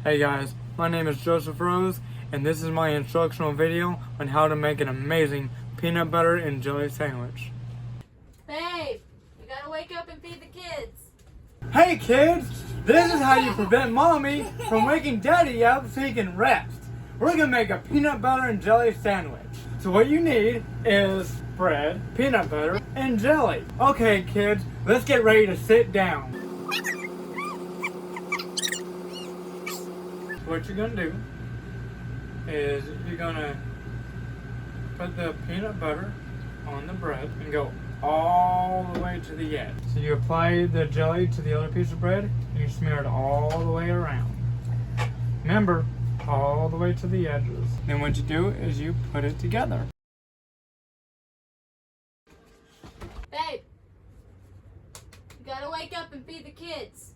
Hey guys, my name is Joseph Rose, and this is my instructional video on how to make an amazing peanut butter and jelly sandwich. Babe, you gotta wake up and feed the kids. Hey kids, this is how you prevent mommy from waking daddy up so he can rest. We're gonna make a peanut butter and jelly sandwich. So what you need is bread, peanut butter, and jelly. Okay kids, let's get ready to sit down. What you're gonna do is you're gonna put the peanut butter on the bread and go all the way to the edge. So you apply the jelly to the other piece of bread and you smear it all the way around. Remember, all the way to the edges. Then what you do is you put it together. Babe, you gotta wake up and feed the kids.